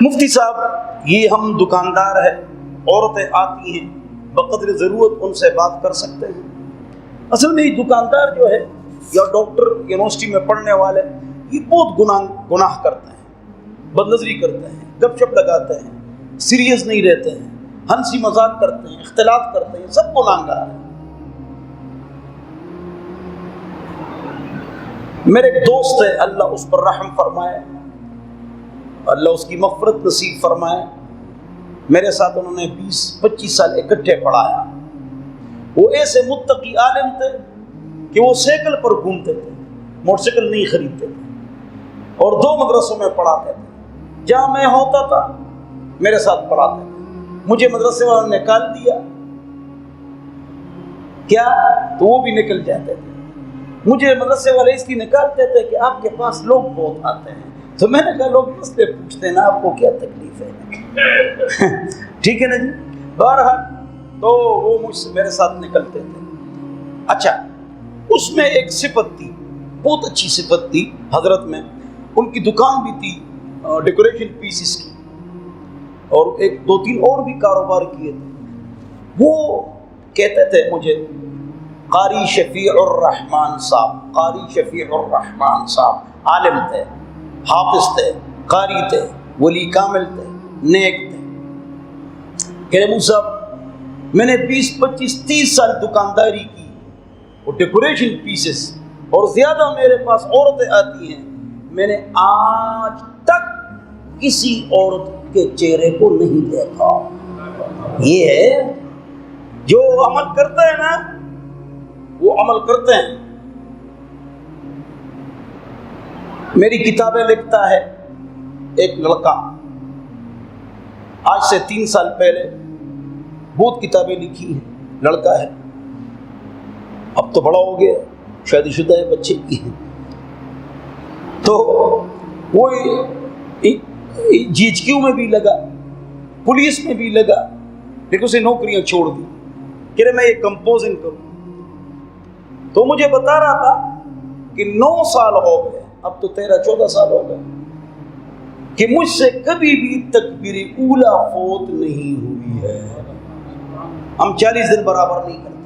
مفتی صاحب یہ ہم دکاندار ہیں، عورتیں آتی ہیں بقدر ضرورت ان سے بات کر سکتے ہیں؟ اصل میں یہ دکاندار جو ہے یا ڈاکٹر یونیورسٹی میں پڑھنے والے یہ بہت گناہ کرتے ہیں، بد نظری کرتے ہیں، گپ شپ لگاتے ہیں، سیریس نہیں رہتے ہیں، ہنسی مذاق کرتے ہیں، اختلاط کرتے ہیں، سب گناہگار ہیں۔ میرے ایک دوست ہے، اللہ اس پر رحم فرمائے، اللہ اس کی مغفرت نصیب فرمائے، میرے ساتھ انہوں نے 20-25 سال اکٹھے پڑھایا۔ وہ ایسے متقی عالم تھے کہ وہ سائیکل پر گھومتے تھے، موٹر سائیکل نہیں خریدتے تھے، اور 2 مدرسوں میں پڑھاتے تھے۔ جہاں میں ہوتا تھا میرے ساتھ پڑھاتے تھے، مجھے مدرسے والوں نے نکال دیا کیا تو وہ بھی نکل جاتے تھے۔ مجھے مدرسے والے اس لیے نکالتے تھے کہ آپ کے پاس لوگ بہت آتے ہیں، تو میں نے کہا لوگ مسئلے پوچھتے ہیں نا، آپ کو کیا تکلیف ہے؟ ٹھیک ہے نا جی۔ بہرحال تو وہ میرے ساتھ نکلتے تھے۔ اچھا، اس میں ایک صفت تھی، بہت اچھی صفت تھی حضرت میں، ان کی دکان بھی تھی ڈیکوریشن پیسز کی، اور 1-2-3 اور بھی کاروبار کیے تھے۔ وہ کہتے تھے مجھے قاری شفیع الرحمن صاحب، قاری شفیع الرحمن صاحب عالم تھے، حافظ تھے، قاری تھے، ولی کامل تھے، نیک تھے۔ کہ ابو صاحب میں نے 20-25-30 سال دکانداری کی، اور ڈیکوریشن پیسز، اور زیادہ میرے پاس عورتیں آتی ہیں، میں نے آج تک کسی عورت کے چہرے کو نہیں دیکھا۔ یہ ہے جو عمل کرتا ہے نا، وہ عمل کرتے ہیں۔ میری کتابیں لکھتا ہے ایک لڑکا، آج سے 3 سال پہلے بہت کتابیں لکھی ہیں، لڑکا ہے، اب تو بڑا ہو گیا، شادی شدہ ہے، بچے کی ہیں۔ تو وہ جی ایچ کیو میں بھی لگا، پولیس میں بھی لگا، لیکن اسے نوکریاں چھوڑ دی کہ میں یہ کمپوزنگ کروں۔ تو مجھے بتا رہا تھا کہ 9 سال ہو گئے، اب تو 13-14 سال ہو گئے، کہ مجھ سے کبھی بھی تکبیر اولا فوت نہیں ہوئی ہے۔ ہم 40 دن برابر نہیں کرتے۔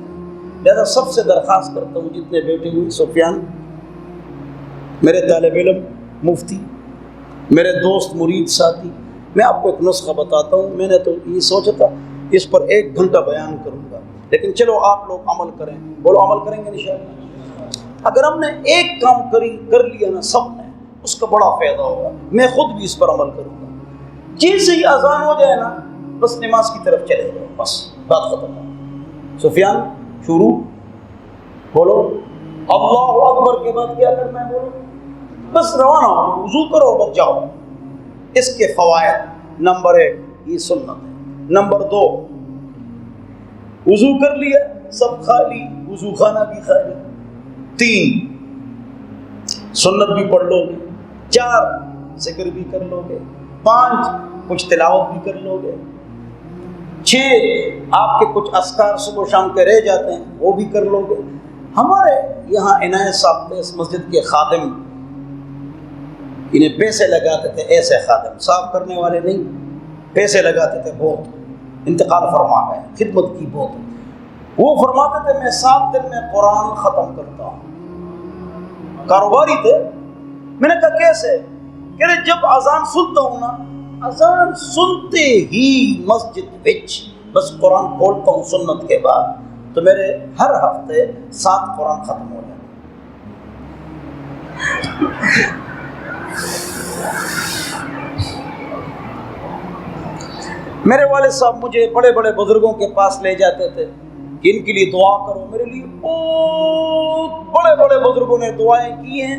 لہذا سب سے درخواست کرتا ہوں، جتنے بیٹھے ہوئے، سفیان میرے طالب علم، مفتی، میرے دوست، مرید، ساتھی، میں آپ کو ایک نسخہ بتاتا ہوں۔ میں نے تو یہ سوچا تھا اس پر 1 گھنٹہ بیان کروں گا، لیکن چلو آپ لوگ عمل کریں، بولو عمل کریں گے انشاءاللہ۔ اگر ہم نے ایک کام کر لیا نا سب نے، اس کا بڑا فائدہ ہوگا۔ میں خود بھی اس پر عمل کروں گا۔ جیسے ہی اذان ہو جائے نا، بس نماز کی طرف چلے جاؤ، بس بات ختم ہو۔ سفیان شروع، بولو اللہ اکبر کے بعد کیا کرنا ہے، بولو، بس روانہ ہو، وضو کرو، بس جاؤ۔ اس کے فوائد: نمبر 1 یہ سنت ہے، نمبر 2 وضو کر لیا، سب خالی، وضو خانہ بھی خالی، 3 سنت بھی پڑھ لو گے، 4 ذکر بھی کر لو گے، 5 کچھ تلاوت بھی کر لو گے، 6 آپ کے کچھ اذکار صبح شام کے رہ جاتے ہیں وہ بھی کر لو گے۔ ہمارے یہاں عنایت صاحب تھے، اس مسجد کے خادم، انہیں پیسے لگاتے تھے، ایسے خادم صاف کرنے والے نہیں، پیسے لگاتے تھے بہت، انتقال فرما گئے، خدمت کی بہت۔ وہ فرماتے تھے میں 7 دن میں قرآن ختم کرتا ہوں۔ کاروباری تھے۔ میں نے کہا کیسے؟ کہ جب اذان سنتا ہوں نا، اذان سنتے ہی مسجد وچ بس قرآن کھولتا ہوں سنت کے بعد، تو میرے ہر ہفتے 7 قرآن ختم ہو جاتے۔ میرے والد صاحب مجھے بڑے بڑے بزرگوں کے پاس لے جاتے تھے کہ ان کے لیے دعا کرو۔ میرے لیے بہت بڑے بڑے بزرگوں نے دعائیں کی ہیں۔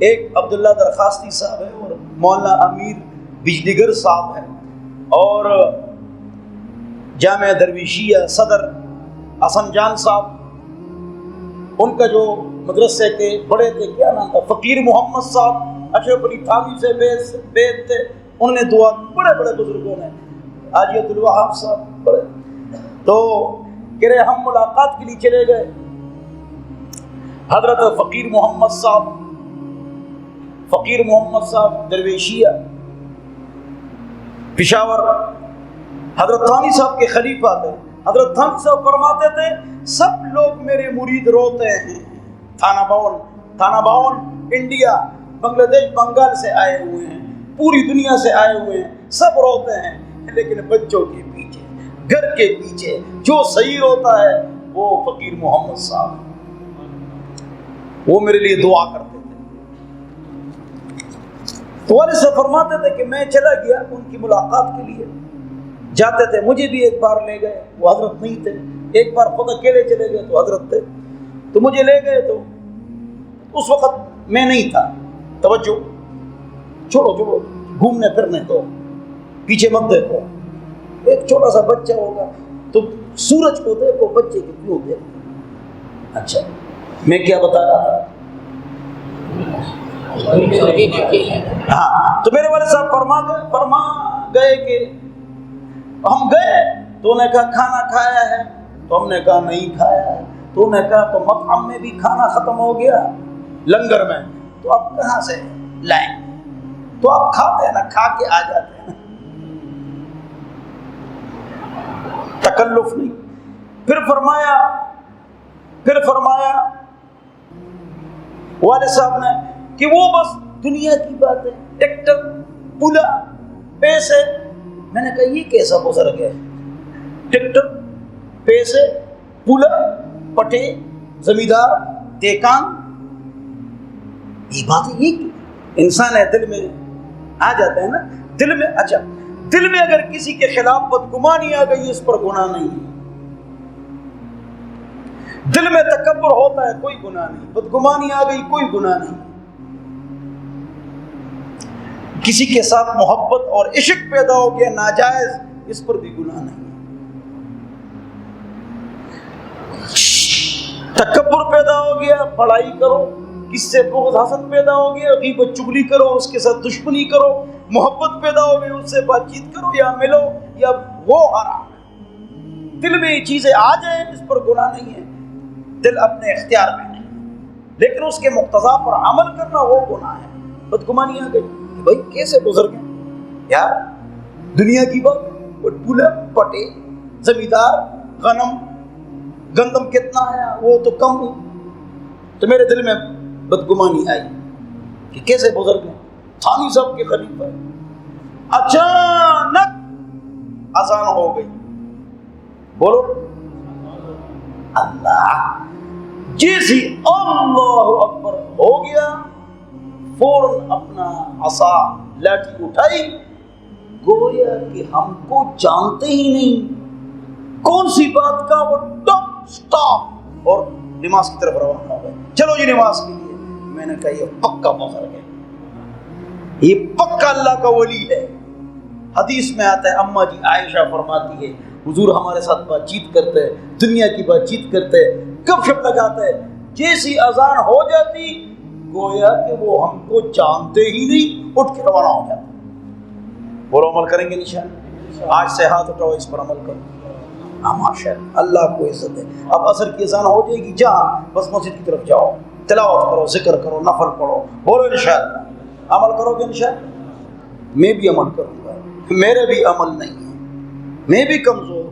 ایک عبداللہ درخواستی صاحب ہے، اور مولانا امیر بجلیگر صاحب ہے، اور جامعہ درویشیہ صدر حسن جان صاحب، ان کا جو مدرسے کے بڑے تھے، کیا نام تھا، فقیر محمد صاحب اشرف علی تھانوی سے بیت تھے، انہوں نے دعا کی، بڑے بڑے بزرگوں نے، حاجی عبدالوہاب صاحب بڑے۔ تو کہہ رہے ہم ملاقات کے لیے چلے گئے، حضرت فقیر محمد صاحب درویشیہ، پشاور حضرت تھانی صاحب کے خلیفہ تھے. حضرت تھانی صاحب فرماتے تھے سب لوگ میرے مرید روتے ہیں. تھانہ باون انڈیا، بنگلہ دیش، بنگال سے آئے ہوئے ہیں، پوری دنیا سے آئے ہوئے ہیں، سب روتے ہیں، لیکن بچوں کے پیچھے، گھر کے پیچھے جو صحیح ہوتا ہے وہ فقیر محمد صاحب، وہ میرے لیے دعا کرتے تھے. تو والد صاحب فرماتے تھے کہ میں چلا گیا ان کی ملاقات کے لیے، جاتے تھے، مجھے بھی ایک بار لے گئے، وہ حضرت نہیں تھے. ایک بار خود اکیلے چلے گئے تو حضرت تھے، تو مجھے لے گئے. تو اس وقت میں نہیں تھا. توجہ، چھوڑو گھومنے پھرنے تو پیچھے مت دیکھو. ایک چھوٹا سا بچہ ہوگا تو سورج کو دیکھو، بچے کو کیوں دیکھو. اچھا میں کیا بتا رہا تھا؟ ہاں، تو میرے والد صاحب فرما گئے کہ ہم گئے تو انہوں نے کہا کھانا کھایا ہے؟ تو ہم نے کہا نہیں کھایا ہے. تو انہوں نے کہا تو مطعم میں بھی کھانا ختم ہو گیا، لنگر میں، تو آپ کہاں سے لائیں؟ تو آپ کھاتے ہیں نا، کھا کے آ جاتے ہیں نا، تکلف نہیں. پھر فرمایا والد صاحب نے کہ وہ بس دنیا کی بات ہے، ٹریکٹر، پولا، پیسے. میں نے کہا یہ کیسا بزرگ ہے؟ ٹریکٹر، پیسے، پولا، پٹے، زمیندار، دیکان، یہ بات ہے. یہ انسان ہے، دل میں آ جاتا ہے نا، دل میں. اچھا، دل میں اگر کسی کے خلاف بدگمانی آ گئی اس پر گناہ نہیں ہے. دل میں تکبر ہوتا ہے کوئی گناہ نہیں، بدگمانی آ گئی کوئی گناہ نہیں. کسی کے ساتھ محبت اور عشق پیدا ہو گیا ناجائز، اس پر بھی گناہ نہیں. تکبر پیدا ہو گیا، بڑائی کرو، کس سے بغض حسد پیدا ہو گیا، غیبت چغلی کرو، اس کے ساتھ دشمنی کرو، محبت پیدا ہو گئی، اس سے بات چیت کرو یا ملو، یا وہ حرام ہے. دل میں یہ چیزیں آ جائیں اس پر گناہ نہیں ہے، دل اپنے اختیار میں نہیں، لیکن اس کے مقتضا پر عمل کرنا وہ گناہ ہے. بدگمانی آ گئی کہ بھائی کیسے گزر گئے یار، دنیا کی بات، پولا، پٹے، زمیندار، غنم، گندم کتنا آیا وہ تو کم ہو. تو میرے دل میں بدگمانی آئی کہ کیسے گزر گئے. تھانی صاحب کے خلیفہ اچانک اذان ہو گئی، بولو اللہ. جیسی اللہ اکبر ہو گیا، فوراً اپنا عصا لاٹھی اٹھائی، گویا کہ ہم کو جانتے ہی نہیں کون سی بات کا، وہ ٹاپ سٹاپ اور نماز کی طرف روانہ ہو گئے. چلو جی نماز کے لیے. میں نے کہا یہ پکا بزرگ ہے، یہ پکا اللہ کا ولی ہے. حدیث میں آتا ہے، اماں جی عائشہ فرماتی ہے حضور ہمارے ساتھ بات چیت کرتے، دنیا کی بات چیت کرتے، گپ شپ لگاتے، جیسی اذان ہو جاتی گویا کہ وہ ہم کو جانتے ہی نہیں، اٹھ کے روانہ ہو جاتے. بولو عمل کریں گے انشاءاللہ. آج سے ہاتھ اٹھاؤ، اس پر عمل کرو. ماشاء اللہ کو عزت ہے. اب عصر کی اذان ہو جائے گی، جہاں بس مسجد کی طرف جاؤ، تلاوت کرو، ذکر کرو، نفل پڑھو. بولو انشاءاللہ. عمل کرو گے انشاءاللہ؟ میں بھی عمل کروں گا، میرے بھی عمل نہیں ہے، میں بھی کمزور